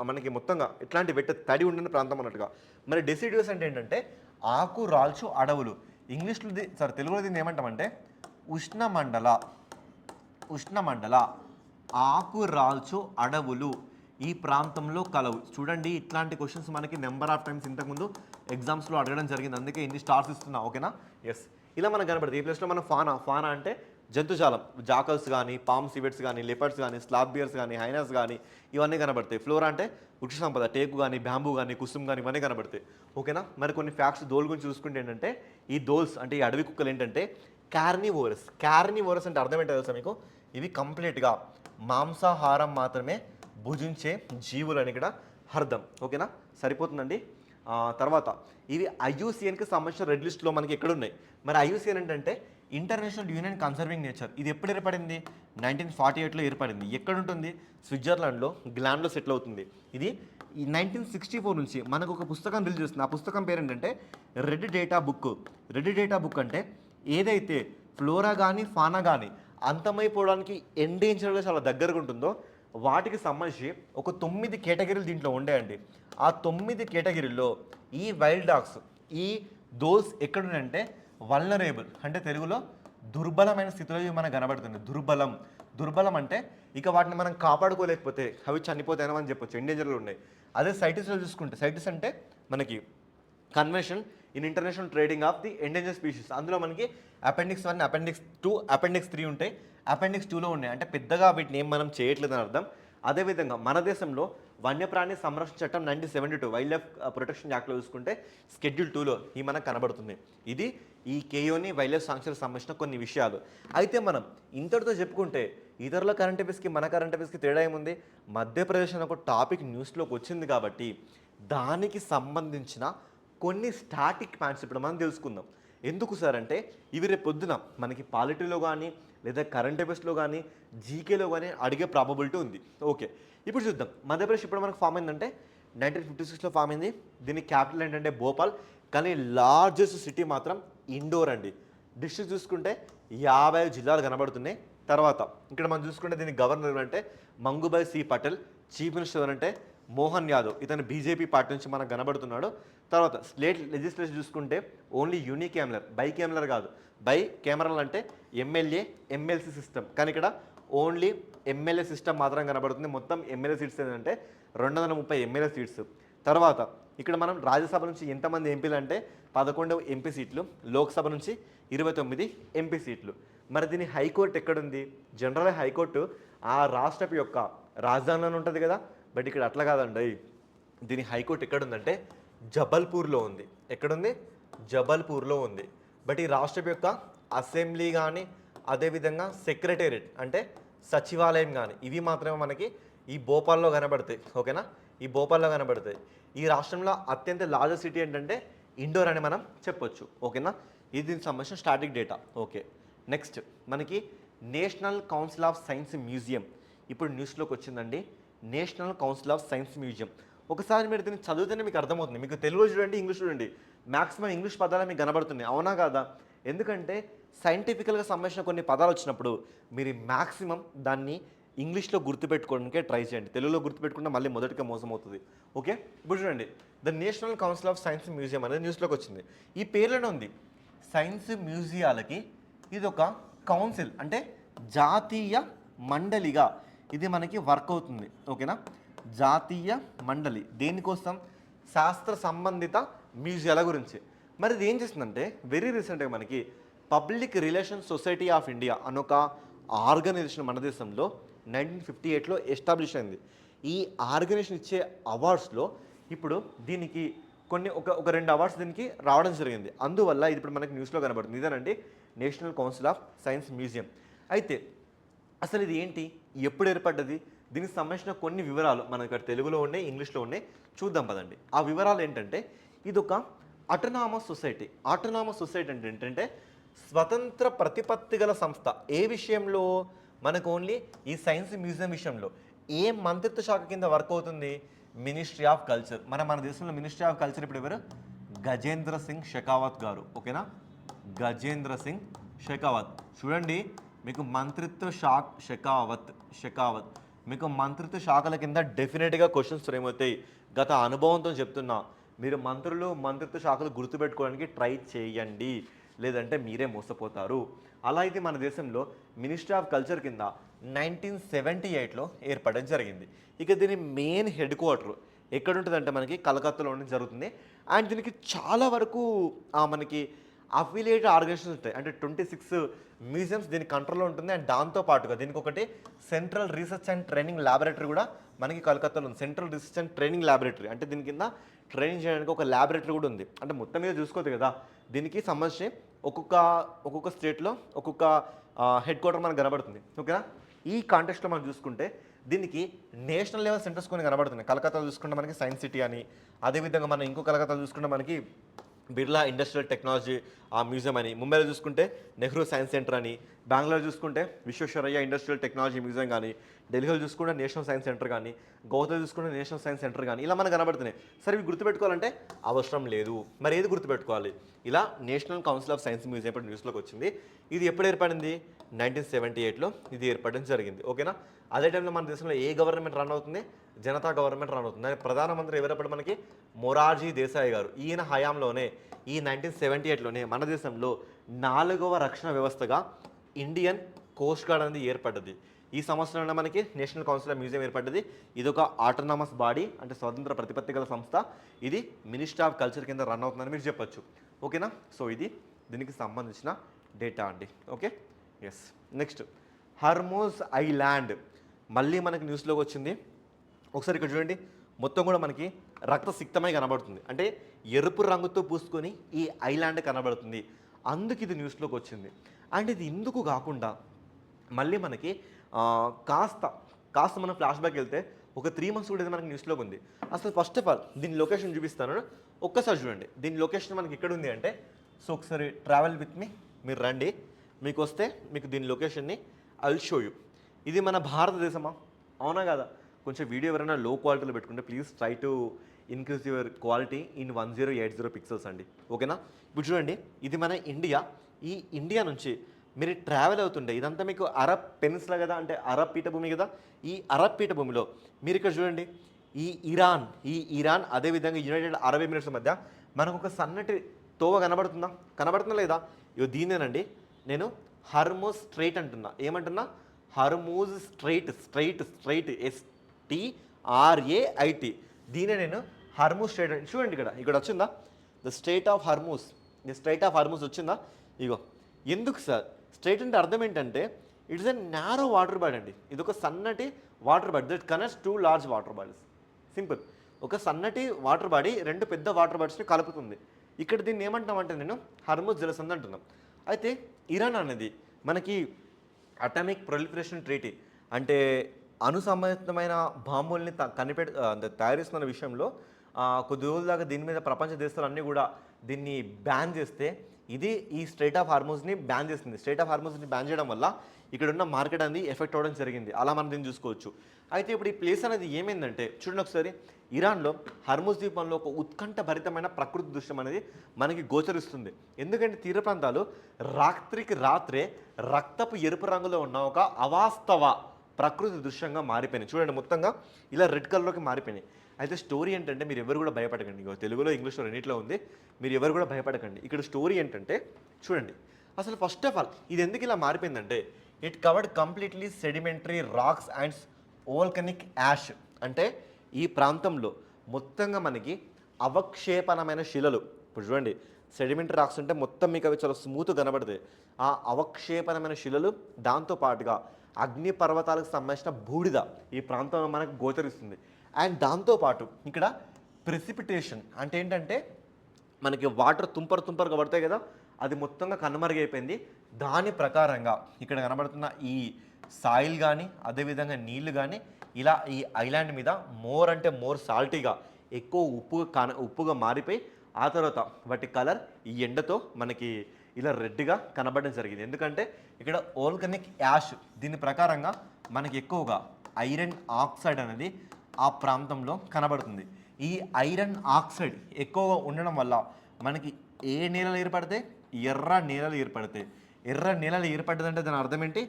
మనకి మొత్తంగా ఇట్లాంటి తడి ఉండని ప్రాంతం అన్నట్టుగా. మరి డెసిడియస్ అంటే ఏంటంటే ఆకు రాల్చు అడవులు. ఇంగ్లీష్లో తెలుగులో దీన్ని ఏమంటామంటే ఉష్ణమండల ఆకు రాల్చు అడవులు ఈ ప్రాంతంలో కలవు. చూడండి, ఇట్లాంటి క్వశ్చన్స్ మనకి నెంబర్ ఆఫ్ టైమ్స్ ఇంతకుముందు ఎగ్జామ్స్లో అడగడం జరిగింది. అందుకే ఇన్ని స్టార్స్ ఇస్తున్నా. ఓకేనా, ఎస్. ఇలా మనకు కనబడుతుంది. ఈ ప్లేస్లో మనం ఫానా అంటే జంతుజాలం, జాకల్స్ కానీ, పామ్ సివెట్స్ కానీ, లెపర్డ్స్ కానీ, స్లాబ్ బియర్స్ కానీ, హైనాస్ కానీ ఇవన్నీ కనబడతాయి. ఫ్లోరా అంటే వృక్ష సంపద, టేకు కానీ, బ్యాంబూ కానీ, కుసుమ్ కానీ ఇవన్నీ కనబడతాయి. ఓకేనా, మరి కొన్ని ఫ్యాక్ట్స్ దోల్ గురించి చూసుకుంటే ఏంటంటే ఈ దోల్స్ అంటే ఈ అడవి కుక్కలు ఏంటంటే కార్నివోరస్ అంటే అర్థం ఏంటో తెలుసా మీకు? ఇవి కంప్లీట్గా మాంసాహారం మాత్రమే భుజించే జీవులు అని ఇక్కడ అర్థం. ఓకేనా, సరిపోతుందండి. తర్వాత ఇవి ఐయుసిఎన్కి సంబంధించిన రెడ్ లిస్ట్లో మనకి ఎక్కడ ఉన్నాయి? మరి ఐయుసిఎన్ ఏంటంటే ఇంటర్నేషనల్ యూనియన్ కన్సర్వింగ్ నేచర్. ఇది ఎప్పుడు ఏర్పడింది? 1948లో ఏర్పడింది. ఎక్కడ ఉంటుంది? స్విట్జర్లాండ్లో గ్లాండ్లో సెటిల్ అవుతుంది. ఇది ఈ 1964 నుంచి మనకు ఒక పుస్తకం రిలీజ్ చేస్తుంది. ఆ పుస్తకం పేరు ఏంటంటే రెడ్ డేటా బుక్ అంటే ఏదైతే ఫ్లోరా కానీ ఫానా కానీ అంతమైపోవడానికి ఎండేంజర్గా చాలా దగ్గరగా ఉంటుందో వాటికి సంబంధించి ఒక 9 కేటగిరీలు దీంట్లో ఉండేయండి. ఆ 9 కేటగిరీల్లో ఈ వైల్డ్ డాగ్స్, ఈ దోల్స్ ఎక్కడున్నాయంటే వల్నరేబుల్ అంటే తెలుగులో దుర్బలమైన స్థితిలో ఇవి మనకు కనబడుతుంది. దుర్బలం అంటే ఇక వాటిని మనం కాపాడుకోలేకపోతే అవి చనిపోతాయని మనం చెప్పొచ్చు, ఎండేంజర్లో ఉన్నాయి. అదే సైటిస్లో చూసుకుంటే సైటిస్ అంటే మనకి convention in international trading of the endanger species. అందులో మనకి అపెండిక్స్ 1, అపెండిక్స్ 2, అపెండిక్స్ 3 ఉంటాయి. అపెండిక్స్ 2లో ఉన్నాయి అంటే పెద్దగా వీటిని ఏం మనం చేయట్లేదని అర్థం. అదేవిధంగా మన దేశంలో వన్యప్రాణి సంరక్షణ చట్టం 1972 వైల్డ్ లైఫ్ ప్రొటెక్షన్ యాక్ట్లో చూసుకుంటే షెడ్యూల్ 2లో ఈ మనకు కనబడుతుంది. ఇది ఈ కేయోని వైల్డ్ లైఫ్ సాంక్చురీకి సంబంధించిన కొన్ని విషయాలు. అయితే మనం ఇంతటితో చెప్పుకుంటే ఇతరుల కరెంట్ అఫైర్స్కి మన కరెంట్ అఫైర్స్కి తేడా ఏముంది? మధ్యప్రదేశ్ అనే ఒక టాపిక్ న్యూస్లోకి వచ్చింది కాబట్టి దానికి సంబంధించిన కొన్ని స్టాటిక్ పాయింట్స్ ఇప్పుడు మనం తెలుసుకుందాం. ఎందుకు సార్ అంటే ఇవి రేపు పొద్దున మనకి పాలిటీలో కానీ లేదా కరెంట్ అఫైర్స్లో కానీ జీకేలో కానీ అడిగే ప్రాబబిలిటీ ఉంది. ఓకే, ఇప్పుడు చూద్దాం. మధ్యప్రదేశ్ ఇప్పుడు మనకు ఫామ్ అయిందంటే 1956లో ఫామ్ అయింది. దీని క్యాపిటల్ ఏంటంటే భోపాల్. కానీ లార్జెస్ట్ సిటీ మాత్రం ఇండోర్ అండి. డిస్ట్రిక్ట్ చూసుకుంటే 50 జిల్లాలు కనబడుతున్నాయి. తర్వాత ఇక్కడ మనం చూసుకుంటే దీని గవర్నర్ అంటే Mangubhai C Patel. Chief minister అంటే మోహన్ యాదవ్. ఇతను బీజేపీ పార్టీ నుంచి మనకు కనబడుతున్నాడు. తర్వాత స్టేట్ లెజిస్లేచర్ చూసుకుంటే ఓన్లీ యూనికామరల్, బై కెమెరల్ కాదు. బై కెమెరల్ అంటే ఎమ్మెల్యే ఎమ్మెల్సీ సిస్టమ్, కానీ ఇక్కడ ఓన్లీ ఎమ్మెల్యే సిస్టమ్ మాత్రం కనబడుతుంది. మొత్తం ఎమ్మెల్యే సీట్స్ ఏంటంటే 230 ఎమ్మెల్యే సీట్స్. తర్వాత ఇక్కడ మనం రాజ్యసభ నుంచి ఎంతమంది ఎంపీలు అంటే 11 ఎంపీ సీట్లు, లోక్సభ నుంచి 29 ఎంపీ సీట్లు. మరి దీని హైకోర్టు ఎక్కడుంది? జనరల్ హైకోర్టు ఆ రాష్ట్రపు యొక్క రాజధానిలోనే ఉంటుంది కదా, బట్ ఇక్కడ అట్లా కాదండి. దీని హైకోర్టు ఎక్కడుందంటే జబల్పూర్లో ఉంది. ఎక్కడుంది? జబల్పూర్లో ఉంది. బట్ ఈ రాష్ట్రపు యొక్క అసెంబ్లీ కానీ అదేవిధంగా సెక్రటేరియట్ అంటే సచివాలయం కానీ ఇవి మాత్రమే మనకి ఈ భోపాల్లో కనబడతాయి. ఓకేనా, ఈ భోపాల్లో కనబడతాయి. ఈ రాష్ట్రంలో అత్యంత లార్జెస్ట్ సిటీ ఏంటంటే ఇండోర్ అని మనం చెప్పొచ్చు. ఓకేనా, ఇది దీనికి సంబంధించిన స్టాటిక్ డేటా. ఓకే, నెక్స్ట్ మనకి national council of science museum ఇప్పుడు న్యూస్లోకి వచ్చిందండి. National council of science museum. ఒకసారి మీరు దీన్ని చదివితేనే మీకు అర్థమవుతుంది. మీకు తెలుగు చూడండి, ఇంగ్లీష్ చూడండి, మ్యాక్సిమం ఇంగ్లీష్ పదాలు మీకు కనబడుతున్నాయి. అవునా కాదా? ఎందుకంటే సైంటిఫికల్గా సంబంధించిన కొన్ని పదాలు వచ్చినప్పుడు మీరు మ్యాక్సిమం దాన్ని ఇంగ్లీష్లో గుర్తుపెట్టుకోవడానికే ట్రై చేయండి. తెలుగులో గుర్తుపెట్టుకుంటే మళ్ళీ మొదటిగా మోసం అవుతుంది. ఓకే, ఇప్పుడు చూడండి, the national council of science museum అనేది న్యూస్లోకి వచ్చింది. ఈ పేర్లోనే ఉంది, సైన్స్ మ్యూజియాలకి ఇది ఒక కౌన్సిల్ అంటే జాతీయ మండలిగా ఇది మనకి వర్క్ అవుతుంది. ఓకేనా, జాతీయ మండలి దేనికోసం? శాస్త్ర సంబంధిత మ్యూజియాల గురించి. మరి ఇది ఏం చేస్తుందంటే వెరీ రీసెంట్గా మనకి Public Relations Society of India అనొక ఆర్గనైజేషన్ మన దేశంలో 1958లో ఎస్టాబ్లిష్ అయింది. ఈ ఆర్గనైజేషన్ ఇచ్చే అవార్డ్స్లో ఇప్పుడు దీనికి కొన్ని ఒక 2 అవార్డ్స్ దీనికి రావడం జరిగింది. అందువల్ల ఇది ఇప్పుడు మనకి న్యూస్లో కనబడుతుంది. ఇదేనండి national council of science museum. అయితే అసలు ఇది ఏంటి, ఎప్పుడు ఏర్పడ్డది, దీనికి సంబంధించిన కొన్ని వివరాలు మనకి ఇక్కడ తెలుగులో ఉన్నాయి, ఇంగ్లీష్లో ఉన్నాయి, చూద్దాం పదండి. ఆ వివరాలు ఏంటంటే ఇది ఒక ఆటోనామస్ సొసైటీ. ఆటోనామస్ సొసైటీ అంటే ఏంటంటే స్వతంత్ర ప్రతిపత్తి గల సంస్థ. ఏ విషయంలో? మనకు ఓన్లీ ఈ సైన్స్ మ్యూజియం విషయంలో. ఏ మంత్రిత్వ శాఖ కింద వర్క్ అవుతుంది? Ministry of culture. మన దేశంలో మినిస్ట్రీ ఆఫ్ కల్చర్ ఇప్పుడు ఎవరు? గజేంద్ర సింగ్ షెకావత్ గారు. ఓకేనా, గజేంద్ర సింగ్ షెకావత్. చూడండి, మీకు మంత్రిత్వ శాఖ షెకావత్ మీకు మంత్రిత్వ శాఖల కింద డెఫినెట్గా క్వశ్చన్స్ ఏమవుతాయి. గత అనుభవంతో చెప్తున్నా, మీరు మంత్రిత్వ శాఖలు గుర్తుపెట్టుకోవడానికి ట్రై చేయండి, లేదంటే మీరే మోసపోతారు. అలా అయితే మన దేశంలో మినిస్ట్రీ ఆఫ్ కల్చర్ కింద 1978లో ఏర్పడడం జరిగింది. ఇక దీని మెయిన్ హెడ్ క్వార్టర్ ఎక్కడ ఉంటుందంటే మనకి కలకత్తాలోనే జరుగుతుంది. అండ్ దీనికి చాలా వరకు మనకి అఫిలియేటెడ్ ఆర్గనైజేషన్స్ ఉంటాయి. అంటే 26 మ్యూజియంస్ దీని కంట్రోల్లో ఉంటుంది. అండ్ దాంతోపాటుగా దీనికి ఒకటి central research and training laboratory కూడా మనకి కలకత్తాలో ఉంది. Central research and training laboratory అంటే దీని కింద ట్రైనింగ్ చేయడానికి ఒక ల్యాబొరేటరీ కూడా ఉంది. అంటే మొత్తం మీద చూసుకోవద్దు కదా, దీనికి సంబంధించి ఒక్కొక్క స్టేట్లో ఒక్కొక్క హెడ్ క్వార్టర్ మనకు కనబడుతుంది. ఓకేనా, ఈ కాంటెక్స్ట్లో మనం చూసుకుంటే దీనికి నేషనల్ లెవెల్ సెంటర్స్ కొన్ని కనబడుతున్నాయి. కలకత్తాలో చూసుకుంటే మనకి సైన్స్ సిటీ అని, అదేవిధంగా మనం ఇంకో కలకత్తాలో చూసుకుంటే మనకి బిర్లా ఇండస్ట్రియల్ టెక్నాలజీ మ్యూజియం అని, ముంబైలో చూసుకుంటే నెహ్రూ సైన్స్ సెంటర్ అని, బెంగళూరు చూసుకుంటే విశ్వేశ్వరయ్య ఇండస్ట్రియల్ టెక్నాలజీ మ్యూజియం కానీ, ఢిల్లీలో చూసుకుంటే నేషనల్ సైన్స్ సెంటర్ కానీ, గౌహతిలో చూసుకుంటే నేషనల్ సైన్స్ సెంటర్ కానీ, ఇలా మనకు కనబడుతున్నాయి. సరే, ఇవి గుర్తుపెట్టుకోవాలంటే అవసరం లేదు. మరి ఏది గుర్తుపెట్టుకోవాలి? ఇలా national council of science museum ఇప్పుడు న్యూస్లోకి వచ్చింది. ఇది ఎప్పుడు ఏర్పడింది? 1978లో ఇది ఏర్పడడం జరిగింది. ఓకేనా, అదే టైంలో మన దేశంలో ఏ గవర్నమెంట్ రన్ అవుతుంది? జనతా గవర్నమెంట్ రన్ అవుతుంది. దాని ప్రధానమంత్రి ఎవరప్పుడు మనకి? మొరార్జీ దేశాయ్ గారు. ఈయన హయాంలోనే ఈ 1978లోనే మన దేశంలో 4వ రక్షణ వ్యవస్థగా ఇండియన్ కోస్ట్ గార్డ్ అనేది ఏర్పడ్డది. ఈ సంవత్సరంలో మనకి నేషనల్ కౌన్సిల్ ఆఫ్ మ్యూజియం ఏర్పడ్డది. ఇది ఒక ఆటోనామస్ బాడీ అంటే స్వతంత్ర ప్రతిపత్తి గల సంస్థ. ఇది మినిస్ట్రీ ఆఫ్ కల్చర్ కింద రన్ అవుతుందని మీరు చెప్పొచ్చు. ఓకేనా, సో ఇది దీనికి సంబంధించిన డేటా అండి. Okay, yes. Next Hormuz island మళ్ళీ మనకి న్యూస్లోకి వచ్చింది. ఒకసారి ఇక్కడ చూడండి, మొత్తం కూడా మనకి రక్తసిక్తమై కనబడుతుంది. అంటే ఎరుపు రంగుతో పూసుకొని ఈ ఐలాండ్ కనబడుతుంది. అందుకు ఇది న్యూస్లోకి వచ్చింది. అండ్ ఇది ఇందుకు కాకుండా మళ్ళీ మనకి కాస్త మనం ఫ్లాష్ బ్యాక్ వెళ్తే ఒక 3 months కూడా ఇది మనకి న్యూస్లోకి ఉంది. అసలు ఫస్ట్ ఆఫ్ ఆల్ దీని లొకేషన్ చూపిస్తాను, ఒక్కసారి చూడండి. దీని లొకేషన్ మనకి ఎక్కడ ఉంది అంటే, సో ఒకసారి ట్రావెల్ విత్ మీ, మీరు రండి, మీకు వస్తే మీకు దీని లొకేషన్ని ఐ విల్ షో యూ. ఇది మన భారతదేశమా? అవునా కదా? కొంచెం వీడియో ఎవరైనా లో క్వాలిటీలో పెట్టుకుంటే please try to increase your quality in 1080 pixels అండి. ఓకేనా, ఇప్పుడు చూడండి, ఇది మన ఇండియా. ఈ ఇండియా నుంచి మీరు ట్రావెల్ అవుతుండే ఇదంతా మీకు అరబ్ పెనిన్సులా కదా, అంటే అరబ్ పీఠభూమి కదా. ఈ అరబ్ పీఠభూమిలో మీరు ఇక్కడ చూడండి, ఈ ఇరాన్ అదేవిధంగా యునైటెడ్ అరబ్ ఎమిరేట్స్ మధ్య మనకు ఒక సన్నటి తోవ కనబడుతుందా లేదా? ఇవి దీనేనండి నేను హర్మోజ్ స్ట్రైట్ అంటున్నా. ఏమంటున్నా? Hormuz straight STRAIT. దీనే నేను హర్మూజ్ స్ట్రైట్ అని. చూడండి, ఇక్కడ వచ్చిందా ద స్ట్రైట్ ఆఫ్ హర్మూజ్ వచ్చిందా? ఇగో. ఎందుకు సార్ స్ట్రైట్ అంటే అర్థం ఏంటంటే it's a narrow water body అండి. ఇది ఒక సన్నటి water body that connects 2 large water bodies. Simple. ఒక సన్నటి వాటర్ బాడీ 2 పెద్ద వాటర్ బాడీస్ని కలుపుతుంది. ఇక్కడ దీన్ని ఏమంటామంటే నేను హర్మూజ్ జలసంధి అంటున్నాం. అయితే ఇరాన్ అనేది మనకి అటామిక్ ప్రొలిఫరేషన్ ట్రీటీ అంటే అణుసంబంధితమైన బాంబుల్ని తయారు చేస్తున్న విషయంలో కొద్ది రోజుల దాకా దీని మీద ప్రపంచ దేశాలు అన్నీ కూడా దీన్ని బ్యాన్ చేస్తే ఇది ఈ స్ట్రైట్ ఆఫ్ హార్మోజ్ని బ్యాన్ చేస్తుంది. స్ట్రైట్ ఆఫ్ హార్మోజ్ని బ్యాన్ చేయడం వల్ల ఇక్కడ ఉన్న మార్కెట్ అనేది ఎఫెక్ట్ అవ్వడం జరిగింది. అలా మనం దీన్ని చూసుకోవచ్చు. అయితే ఇప్పుడు ఈ ప్లేస్ అనేది ఏమైందంటే చూడండి ఒకసారి, ఇరాన్లో హర్ముజ్ ద్వీపంలో ఒక ఉత్కంఠభరితమైన ప్రకృతి దృశ్యం అనేది మనకి గోచరిస్తుంది. ఎందుకంటే తీర ప్రాంతాలు రాత్రికి రాత్రే రక్తపు ఎరుపు రంగులో ఉన్న ఒక అవాస్తవ ప్రకృతి దృశ్యంగా మారిపోయినాయి. చూడండి మొత్తంగా ఇలా రెడ్ కలర్లోకి మారిపోయినాయి. అయితే స్టోరీ ఏంటంటే మీరు ఎవరు కూడా భయపడకండి. తెలుగులో ఇంగ్లీష్లో రెండిట్లో ఉంది, మీరు ఎవరు కూడా భయపడకండి. ఇక్కడ స్టోరీ ఏంటంటే చూడండి, అసలు ఫస్ట్ ఆఫ్ ఆల్ ఇది ఎందుకు ఇలా మారిపోయిందంటే it covered completely sedimentary rocks and volcanic ash. అంటే ఈ ప్రాంతంలో మొత్తంగా మనకి అవక్షేపణమైన శిలలు, ఇప్పుడు చూడండి సెడిమెంటరీ రాక్స్ అంటే మొత్తం మీకు అవి చాలా స్మూత్ కనబడతాయి. ఆ అవక్షేపణమైన శిలలు దాంతోపాటుగా అగ్ని పర్వతాలకు సంబంధించిన బూడిద ఈ ప్రాంతంలో మనకు గోచరిస్తుంది. అండ్ దాంతోపాటు ఇక్కడ ప్రెసిపిటేషన్ అంటే ఏంటంటే మనకి వాటర్ తుంపరగా పడతాయి కదా, అది మొత్తంగా కనుమరుగైపోయింది. దాని ప్రకారంగా ఇక్కడ కనబడుతున్న ఈ సాయిల్ కానీ అదేవిధంగా నీళ్లు కానీ ఇలా ఈ ఐలాండ్ మీద మోర్ అంటే మోర్ సాల్టీగా ఎక్కువ ఉప్పుగా మారిపోయి ఆ తర్వాత వాటి కలర్ ఈ ఎండతో మనకి ఇలా రెడ్గా కనబడడం జరిగింది. ఎందుకంటే ఇక్కడ వోల్కనిక్ యాష్ దీని ప్రకారంగా మనకి ఎక్కువగా ఐరన్ ఆక్సైడ్ అనేది ఆ ప్రాంతంలో కనబడుతుంది. ఈ ఐరన్ ఆక్సైడ్ ఎక్కువగా ఉండడం వల్ల మనకి ఏ నేలలు ఏర్పడతాయి? ఎర్ర నేలలు ఏర్పడతాయి. ఎర్ర నేలలు ఏర్పడ్డదంటే దాని అర్థం ఏంటి?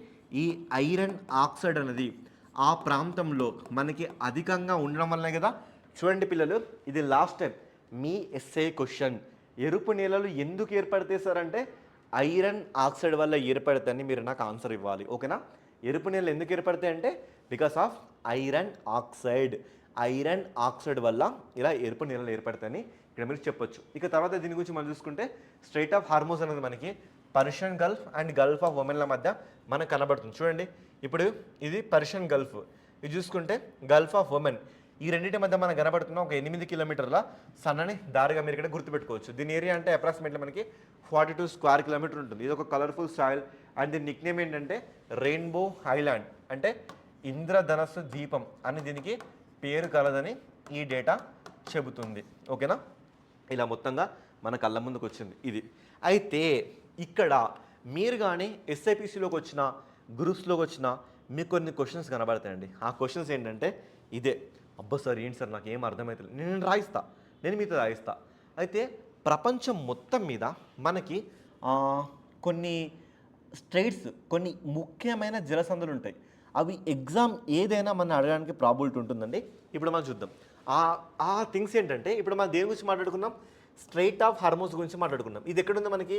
ఈ ఐరన్ ఆక్సైడ్ అనేది ఆ ప్రాంతంలో మనకి అధికంగా ఉండడం వల్లనే కదా. చూడండి పిల్లలు, ఇది లాస్ట్ టైం మీ ఎస్ఏ క్వశ్చన్. ఎరుపు నేలలు ఎందుకు ఏర్పడతాయి సార్ అంటే ఐరన్ ఆక్సైడ్ వల్ల ఏర్పడతాయని మీరు నాకు ఆన్సర్ ఇవ్వాలి. ఓకేనా? ఎరుపు నేలలు ఎందుకు ఏర్పడతాయి అంటే because of iron oxide. Iron oxide వల్ల ఇలా ఎరుపు నేలలు ఏర్పడతాయని ఇక్కడ మీరు చెప్పొచ్చు. ఇక తర్వాత దీని గురించి మనం చూసుకుంటే స్ట్రైట్ ఆఫ్ హార్మోజ్ అనేది మనకి Persian Gulf and Gulf of ఒమెన్ల మధ్య మనకు కనబడుతుంది. చూడండి ఇప్పుడు ఇది పర్షియన్ గల్ఫ్, ఇది చూసుకుంటే గల్ఫ్ ఆఫ్ ఒమెన్. ఈ రెండింటి మధ్య మనకు కనబడుతున్న ఒక 8 కిలోమీటర్ల సన్నని దారిగా మీరు ఇక్కడ గుర్తుపెట్టుకోవచ్చు. దీని ఏరియా అంటే అప్రాక్సిమేట్లీ మనకి 42 స్క్వేర్ కిలోమీటర్ ఉంటుంది. ఇది ఒక కలర్ఫుల్ స్టైల్ అండ్ దీని నిక్నేమ్ ఏంటంటే రెయిన్బో ఐలాండ్, అంటే ఇంద్రధనస్సు ద్వీపం అని దీనికి పేరు కలదని ఈ డేటా చెబుతుంది. ఓకేనా? ఇలా మొత్తంగా మన కళ్ళ ముందుకు వచ్చింది ఇది. అయితే ఇక్కడ మీరు కానీ ఎస్ఐపిసిలోకి వచ్చిన గ్రూప్స్లోకి వచ్చిన మీకు కొన్ని క్వశ్చన్స్ కనబడతాయండి. ఆ క్వశ్చన్స్ ఏంటంటే ఇదే, అబ్బా సార్ ఏంటి సార్ నాకు ఏం అర్థమవుతుంది, నేను మీతో రాయిస్తా. అయితే ప్రపంచం మొత్తం మీద మనకి కొన్ని స్ట్రైట్స్, కొన్ని ముఖ్యమైన జలసంధులు ఉంటాయి. అవి ఎగ్జామ్ ఏదైనా మనం అడగడానికి ప్రాబిలిటీ ఉంటుందండి. ఇప్పుడు మనం చూద్దాం ఆ థింగ్స్ ఏంటంటే, ఇప్పుడు మనం దేని గురించి మాట్లాడుకున్నాం? స్ట్రైట్ ఆఫ్ హార్మోజ్ గురించి మాట్లాడుకున్నాం. ఇది ఎక్కడుంది? మనకి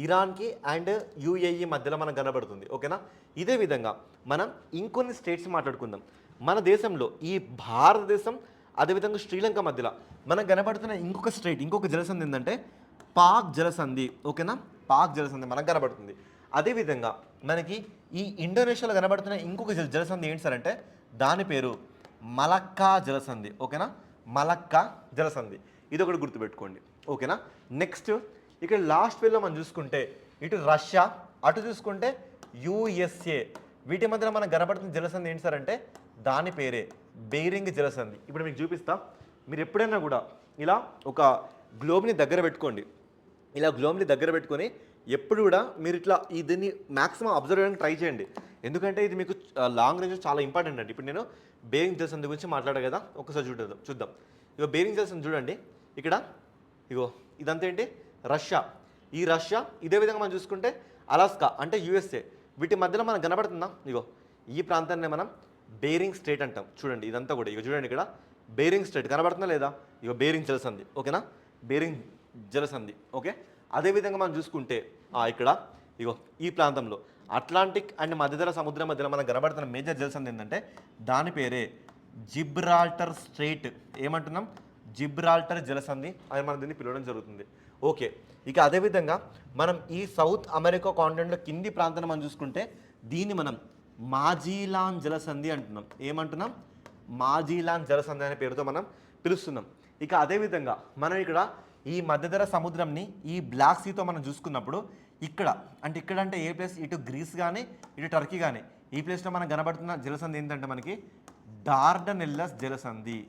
ఇరాన్కి అండ్ యుఏఈ మధ్యలో మనకు కనబడుతుంది. ఓకేనా? ఇదే విధంగా మనం ఇంకొన్ని స్టేట్స్ మాట్లాడుకుందాం. మన దేశంలో ఈ భారతదేశం అదేవిధంగా శ్రీలంక మధ్యలో మనకు కనబడుతున్న ఇంకొక స్ట్రైట్, ఇంకొక జలసంధి ఏంటంటే పాక్ జలసంధి. ఓకేనా? పాక్ జలసంధి మనకు కనబడుతుంది. అదేవిధంగా మనకి ఈ ఇండోనేషియాలో కనబడుతున్న ఇంకొక జలసంధి ఏంటి సార్ అంటే దాని పేరు మలక్కా జలసంధి. ఓకేనా? మలక్కా జలసంధి, ఇది ఒకటి గుర్తుపెట్టుకోండి. ఓకేనా? నెక్స్ట్ ఇక్కడ లాస్ట్ వేలో మనం చూసుకుంటే ఇటు రష్యా, అటు చూసుకుంటే యుఎస్ఏ, వీటి మధ్యలో మనకు కనబడుతున్న జలసంధి ఏంటి సార్ అంటే దాని పేరే బేరింగ్ జలసంధి. ఇప్పుడు మీకు చూపిస్తా. మీరు ఎప్పుడైనా కూడా ఇలా ఒక గ్లోబ్ని దగ్గర పెట్టుకోండి. ఇలా గ్లోబ్ని దగ్గర పెట్టుకొని ఎప్పుడు కూడా మీరు ఇట్లా దీన్ని మ్యాక్సిమం అబ్జర్వ్ చేయడానికి ట్రై చేయండి. ఎందుకంటే ఇది మీకు లాంగ్ రేంజ్ చాలా ఇంపార్టెంట్ అండి. ఇప్పుడు నేను బేరింగ్ జలసంధి గురించి మాట్లాడా కదా, ఒకసారి చూద్దాం. ఇగో బేరింగ్ జలసంధి చూడండి. ఇక్కడ ఇగో ఇదంతా ఏంటి? రష్యా. ఈ రష్యా ఇదే విధంగా మనం చూసుకుంటే అలాస్కా అంటే యూఎస్ఏ, వీటి మధ్యలో మనకు కనబడుతుందా? ఇగో ఈ ప్రాంతాన్ని మనం బేరింగ్ స్ట్రైట్ అంటాం. చూడండి ఇదంతా కూడా, ఇక చూడండి ఇక్కడ బేరింగ్ స్ట్రైట్ కనబడుతుందా లేదా? ఇగో బేరింగ్ జలసంధి. ఓకేనా? బేరింగ్ జలసంధి. ఓకే. అదేవిధంగా మనం చూసుకుంటే ఇక్కడ ఇగో ఈ ప్రాంతంలో అట్లాంటిక్ అండ్ మధ్యధర సముద్రం మధ్యలో మనకు కనబడుతున్న మేజర్ జలసంధి ఏంటంటే దాని పేరే జిబ్రాల్టర్ స్ట్రైట్. ఏమంటున్నాం? జిబ్రాల్టర్ జలసంధి అని మనం దీన్ని పిలవడం జరుగుతుంది. ఓకే. ఇక అదేవిధంగా మనం ఈ సౌత్ అమెరికా కాంటినెంట్లో కింది ప్రాంతాన్ని మనం చూసుకుంటే దీన్ని మనం మాజిలాన్ జలసంధి అంటున్నాం. ఏమంటున్నాం? మాజిలాన్ జలసంధి అనే పేరుతో మనం పిలుస్తున్నాం. ఇక అదేవిధంగా మనం ఇక్కడ ఈ మధ్యధర సముద్రంని ఈ బ్లాక్ సీతో మనం చూసుకున్నప్పుడు ఇక్కడ అంటే ఏ ప్లేస్? ఇటు గ్రీస్ కానీ ఇటు టర్కీ కానీ ఈ ప్లేస్లో మనకు కనబడుతున్న జలసంధి ఏంటంటే మనకి డార్డనెల్లస్ జలసంధి.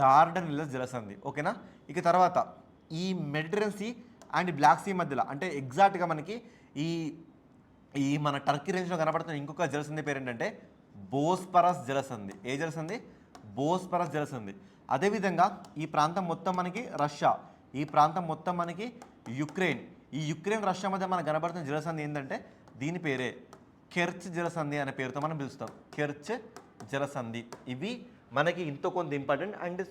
డార్డనెల్లస్ జలసంధి, ఓకేనా. ఇక తర్వాత ఈ Mediterranean sea and black sea మధ్యలో అంటే ఎగ్జాక్ట్గా మనకి ఈ ఈ మన టర్కీ రేంజ్లో కనబడుతున్న ఇంకొక జలసంధి పేరు ఏంటంటే బోస్పరస్ జలసంధి. ఏ జలసంధి? బోస్పరస్ జలసంధి. అదేవిధంగా ఈ ప్రాంతం మొత్తం మనకి రష్యా, ఈ ప్రాంతం మొత్తం మనకి యుక్రెయిన్, ఈ యుక్రెయిన్ రష్యా మధ్య మనకు కనబడుతున్న జలసంధి ఏంటంటే దీని పేరే కెర్చ్ జలసంధి అనే పేరుతో మనం పిలుస్తాం. కెర్చ్ జలసంధి. ఇవి మనకి ఇంతో కొంత ఇంపార్టెంట్. అండ్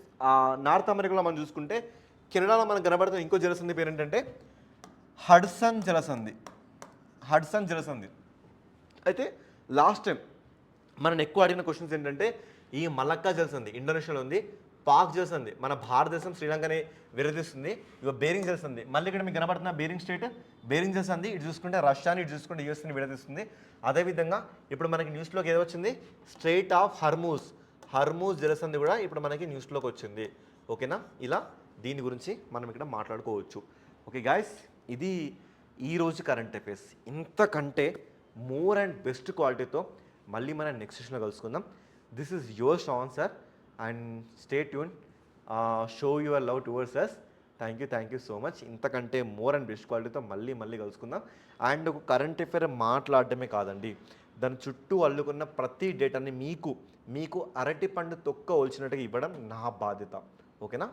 నార్త్ అమెరికాలో మనం చూసుకుంటే కెనడాలో మనకు కనబడుతున్న ఇంకో జలసంధి పేరు ఏంటంటే హడ్సన్ జలసంధి. హడ్సన్ జలసంధి. అయితే లాస్ట్ టైం మనం ఎక్కువ అడిగిన క్వశ్చన్స్ ఏంటంటే ఈ మలక్కా జలసంధి ఇండోనేషియాలో ఉంది, పాక్ జలసంధి మన భారతదేశం శ్రీలంకని విరదిస్తుంది, ఇక బేరింగ్ జలసంధి మళ్ళీ ఇక్కడ మీకు కనబడుతున్న బేరింగ్ స్టేట్, బేరింగ్ జలసంధి ఇటు చూసుకుంటే రష్యాని, ఇటు చూసుకుంటే యూఎస్ని విడదీస్తుంది. అదేవిధంగా ఇప్పుడు మనకి న్యూస్లోకి ఏదో వచ్చింది, స్ట్రైట్ ఆఫ్ హర్మూజ్, హర్మూజ్ జలసంధి కూడా ఇప్పుడు మనకి న్యూస్లోకి వచ్చింది, ఓకేనా. ఇలా దీని గురించి మనం ఇక్కడ మాట్లాడుకోవచ్చు. ఓకే గాయస్, ఇది ఈరోజు కరెంట్ అఫైర్స్. ఇంతకంటే మోర్ అండ్ బెస్ట్ క్వాలిటీతో మళ్ళీ మనం నెక్స్ట్ సెషన్లో కలుసుకుందాం. This is your Shravan sir and stay tune, show your love towards us. Thank you so much. ఇంతకంటే మోర్ అండ్ బెస్ట్ క్వాలిటీతో మళ్ళీ కలుసుకుందాం. అండ్ ఒక కరెంట్ అఫైర్ మాట్లాడటమే కాదండి, దాని చుట్టూ అల్లుకున్న ప్రతి డేటాని మీకు అరటి పండు తొక్క ఒలిచినట్టుగా ఇవ్వడం నా బాధ్యత, ఓకేనా.